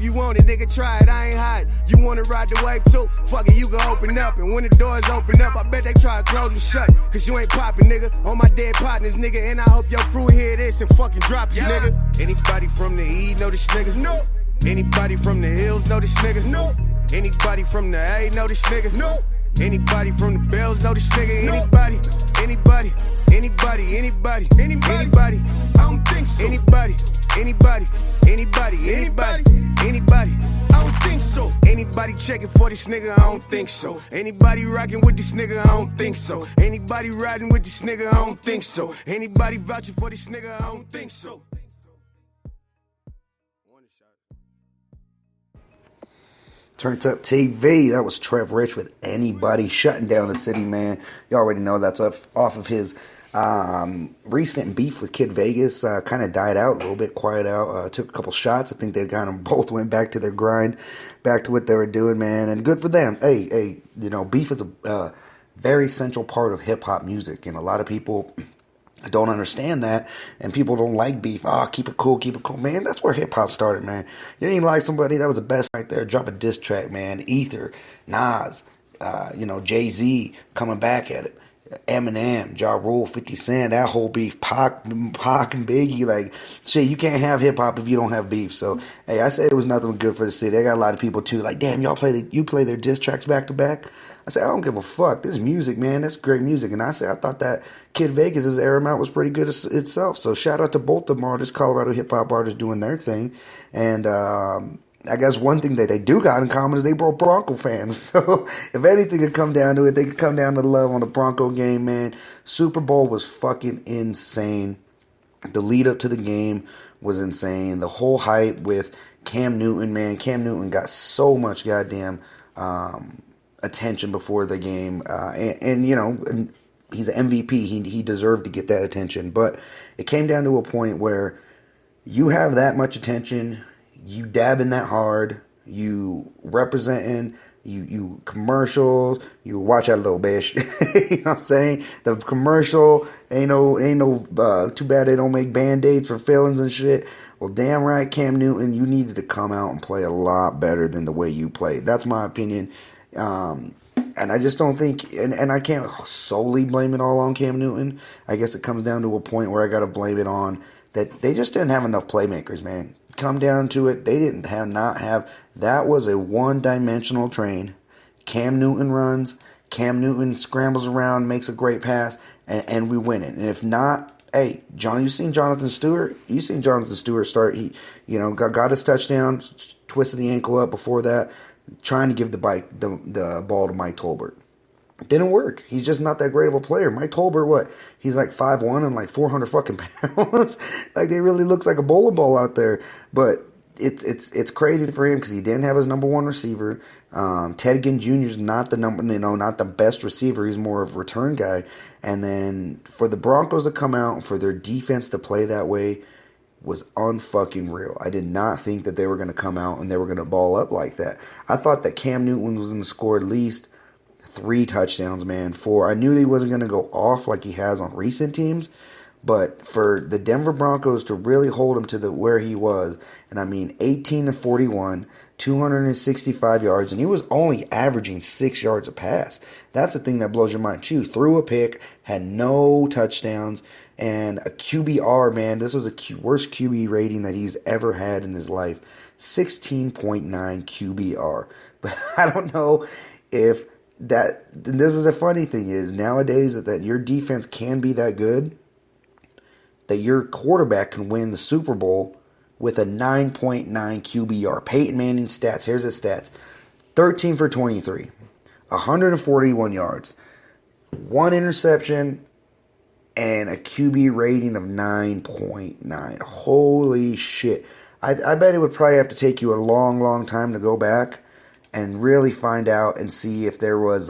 you want it, nigga, try it, I ain't hiding. You wanna ride the wave too? Fuck it, you can open up. And when the doors open up, I bet they try to close them shut. Cause you ain't popping, nigga. On my dead partners, nigga. And I hope your crew hear this and fucking drop you, nigga. Anybody from the E know this nigga? No. Anybody from the hills know this nigga? No. Anybody from the A know this nigga? No. Anybody from the Bells know this nigga? No. Anybody? I don't think so. Anybody? I don't think so. Anybody checking for this nigga? I don't think so. Anybody rocking with this nigga? I don't think so. Anybody riding with this nigga? I don't think so. Anybody vouching for this nigga? I don't think so. Turnt Up TV, that was Trev Rich with Anybody, shutting down the city, man. You already know that's off of his recent beef with Kid Vegas. Kind of died out a little bit, quiet out, took a couple shots. I think they kind of both went back to their grind, back to what they were doing, man, and good for them. Hey, you know, beef is a very central part of hip-hop music, and a lot of people don't understand that, and people don't like beef. Keep it cool, man. That's where hip hop started, man. You didn't even like somebody, that was the best right there. Drop a diss track, man. Ether, Nas, Jay-Z coming back at it. Eminem, Ja Rule, 50 Cent, that whole beef, Pac and Biggie, like, shit, you can't have hip hop if you don't have beef. So, hey, I said it was nothing good for the city. I got a lot of people too, like, damn, you play their diss tracks back to back. I said, I don't give a fuck. This is music, man. That's great music. And I said, I thought that Kid Vegas' Air 'Em Out was pretty good itself. So shout out to both of them artists, Colorado hip hop artists doing their thing. And I guess one thing that they do got in common is they both Bronco fans. So if anything could come down to it, they could come down to the love on the Bronco game, man. Super Bowl was fucking insane. The lead up to the game was insane. The whole hype with Cam Newton, man. Cam Newton got so much goddamn attention before the game, and you know, he's an MVP. He deserved to get that attention, but it came down to a point where you have that much attention, you dabbing that hard, you representing, you commercials, you watch out, little bitch. You know what I'm saying? The commercial ain't no too bad they don't make band-aids for feelings and shit. Well, damn right, Cam Newton, you needed to come out and play a lot better than the way you played. That's my opinion. And I just don't think, and I can't solely blame it all on Cam Newton. I guess it comes down to a point where I got to blame it on that they just didn't have enough playmakers, man. Come down to it, they didn't have, that was a one-dimensional train. Cam Newton runs, Cam Newton scrambles around, makes a great pass, and we win it. And if not, hey, John, you seen Jonathan Stewart? You seen Jonathan Stewart start, he, you know, got his touchdown, twisted the ankle up before that, trying to give the ball to Mike Tolbert. It didn't work. He's just not that great of a player. Mike Tolbert, what? He's like 5'1" and like 400 fucking pounds. Like, he really looks like a bowling ball out there. But it's crazy for him because he didn't have his number one receiver. Ted Ginn Jr. is not the not the best receiver. He's more of a return guy. And then for the Broncos to come out, for their defense to play that way, was unfucking real. I did not think that they were going to come out and they were going to ball up like that. I thought that Cam Newton was going to score at least 3 touchdowns, man. I knew he wasn't going to go off like he has on recent teams, but for the Denver Broncos to really hold him to where he was, and I mean 18-41, 265 yards, and he was only averaging 6 yards a pass. That's the thing that blows your mind too. Threw a pick, had no touchdowns, and a QBR, man, this was the worst QB rating that he's ever had in his life. 16.9 QBR. But I don't know if that, this is a funny thing is, nowadays that your defense can be that good, that your quarterback can win the Super Bowl with a 9.9 QBR. Peyton Manning stats, here's his stats. 13 for 23, 141 yards, 1 interception, and a QB rating of 9.9. Holy shit. I bet it would probably have to take you a long, long time to go back and really find out and see if there was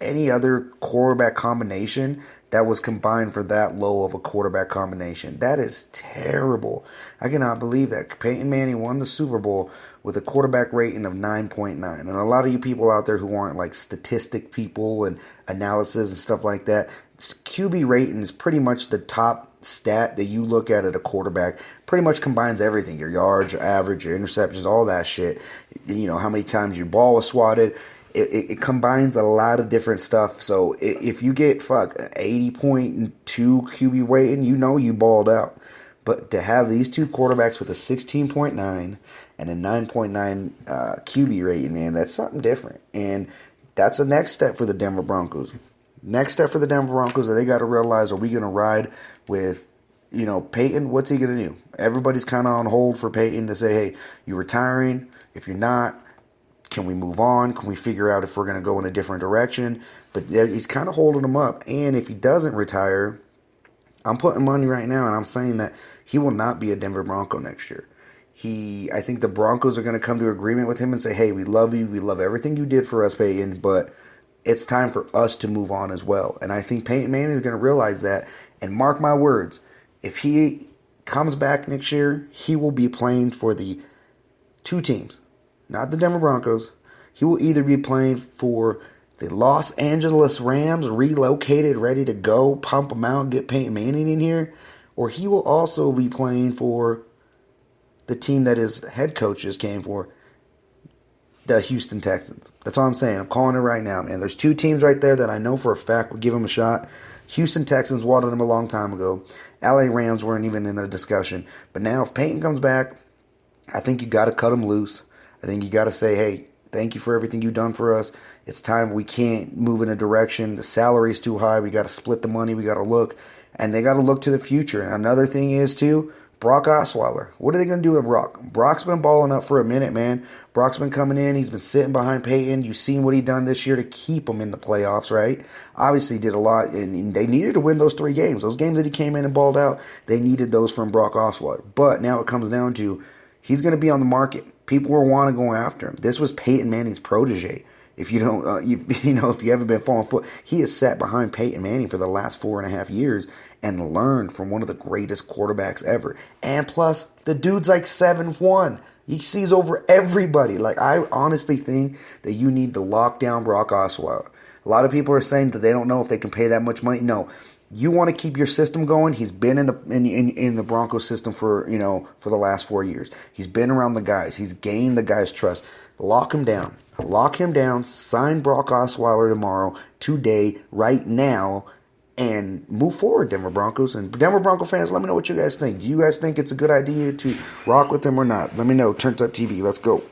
any other quarterback combination that was combined for that low of a quarterback combination. That is terrible. I cannot believe that Peyton Manning won the Super Bowl with a quarterback rating of 9.9. And a lot of you people out there who aren't like statistic people and analysis and stuff like that, QB rating is pretty much the top stat that you look at a quarterback. Pretty much combines everything: your yards, your average, your interceptions, all that shit. You know, how many times your ball was swatted. It combines a lot of different stuff. So if you get 80.2 QB rating, you know you balled out. But to have these two quarterbacks with a 16.9 and a 9.9 QB rating, man, that's something different. And that's the next step for the Denver Broncos. Next step for the Denver Broncos that they got to realize: are we going to ride with, Peyton? What's he going to do? Everybody's kind of on hold for Peyton to say, hey, you're retiring. If you're not, can we move on? Can we figure out if we're going to go in a different direction? But he's kind of holding him up. And if he doesn't retire, I'm putting money right now, and I'm saying that he will not be a Denver Bronco next year. I think the Broncos are going to come to agreement with him and say, hey, we love you. We love everything you did for us, Peyton, but it's time for us to move on as well. And I think Peyton Manning is going to realize that. And mark my words, if he comes back next year, he will be playing for the two teams, not the Denver Broncos. He will either be playing for the Los Angeles Rams, relocated, ready to go, pump them out, get Peyton Manning in here, or he will also be playing for the team that his head coaches came for, the Houston Texans. That's all I'm saying. I'm calling it right now, man. There's two teams right there that I know for a fact would give him a shot. Houston Texans wanted him a long time ago. LA Rams weren't even in the discussion. But now if Peyton comes back, I think you got to cut him loose. I think you got to say, hey, thank you for everything you've done for us. It's time. We can't move in a direction. The salary's too high. We got to split the money. We got to look. And they got to look to the future. And another thing is, too, Brock Osweiler. What are they going to do with Brock? Brock's been balling up for a minute, man. Brock's been coming in. He's been sitting behind Peyton. You've seen what he done this year to keep him in the playoffs, right? Obviously did a lot, and they needed to win those 3 games. Those games that he came in and balled out, they needed those from Brock Osweiler. But now it comes down to he's going to be on the market. People will want to go after him. This was Peyton Manning's protege. If you don't, if you haven't been following foot, he has sat behind Peyton Manning for the last 4.5 years and learned from one of the greatest quarterbacks ever. And plus, the dude's like 7'1". He sees over everybody. Like, I honestly think that you need to lock down Brock Osweiler. A lot of people are saying that they don't know if they can pay that much money. No, you want to keep your system going. He's been in the Broncos system for the last 4 years. He's been around the guys. He's gained the guys' trust. Lock him down. Lock him down. Sign Brock Osweiler tomorrow, today, right now, and move forward, Denver Broncos. And Denver Bronco fans, let me know what you guys think. Do you guys think it's a good idea to rock with him or not? Let me know. Turnt Up TV. Let's go.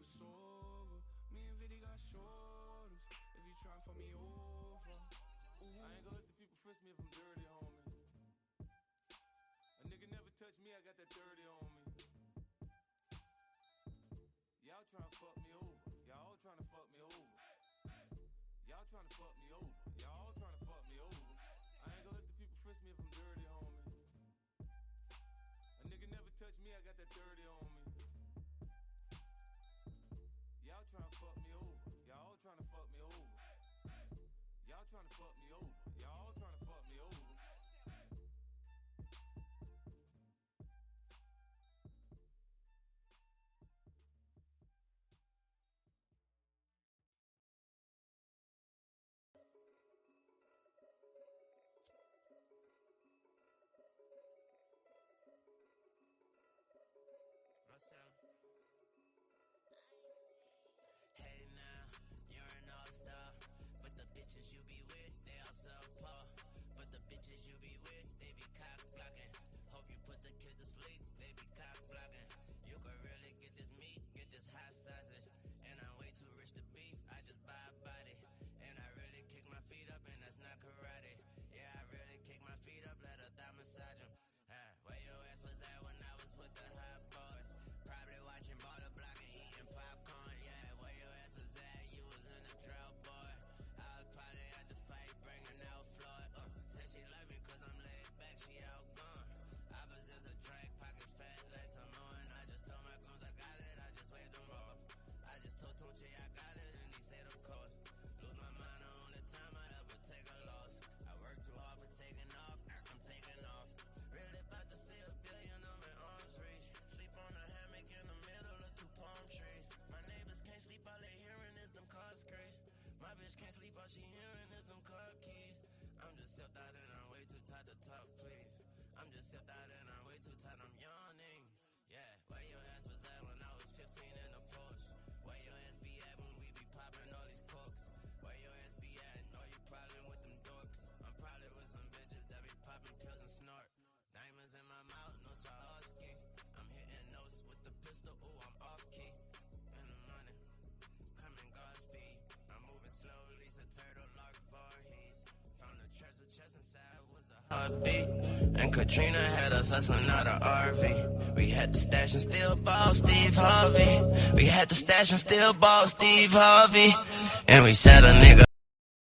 was sober. Me and Viddy got shoulders. If you try and fuck me over, I ain't gonna let the people frisk me if I'm dirty, homie. A nigga never touch me, I got that dirty on me. Y'all tryna fuck me over. Y'all tryna fuck me over. Y'all tryna fuck me over. Y'all tryna fuck me over. I ain't gonna let the people frisk me if I'm dirty, homie. A nigga never touch me, I got that dirty on me. Y'all tryna fuck me over. Y'all tryna fuck me over. Y'all tryna fuck me over. Y'all tryna fuck me over. Hey now, you're an all-star, but the bitches you be with, they all subpar. But the bitches you be with, they be cock blocking. Hope you put the kids to sleep, they be cock blocking. You could really get this meat, get this hot sausage. And I'm way too rich to beef, I just buy a body. And I really kick my feet up, and that's not karate. Yeah, I really kick my feet up, let a thigh massage 'em. Where your ass was at when I was with the hot boys? Probably watching Baller Block and eating popcorn. Yeah, where your ass was at? You was in a drought, boy. I was probably at the fight, bringing out Floyd. Said she love me 'cause I'm laid back, she outgone. Opposites a drink, pockets fat like Samoan. I just told my goons I got it, I just waved them off. I just told Tunchi I got it, and he said of course. Lose my mind the only time I ever take a loss. I work too hard for taking off, I'm taking off. Really about to see $1 billion, I'm in arms reach. Sleep on a hammock in the middle of 2 palm trees. My neighbors can't sleep, all they hearing is them cars screech. My bitch can't sleep, all she hearing is them car keys. I'm just self out and I'm way too tired to talk, please. I'm just self out and I'm way too tired, I'm yawning. Yeah, where your ass was at when I was 15 in the Porsche? Where your ass be at when we be popping all these corks? Where your ass be at? Know you probably with them dorks. I'm probably with some bitches that be popping pills and snort. Diamonds in my mouth, no Swarovski. I'm hitting notes with the pistol, ooh, I'm off key. In the money, coming Godspeed. I'm moving slowly, so turtle lark Voorhees. Found a treasure chest inside was a heartbeat. And Katrina had us hustling out of RV. We had the stash and still ball Steve Harvey. We had the stash and still ball Steve Harvey. And we said a nigga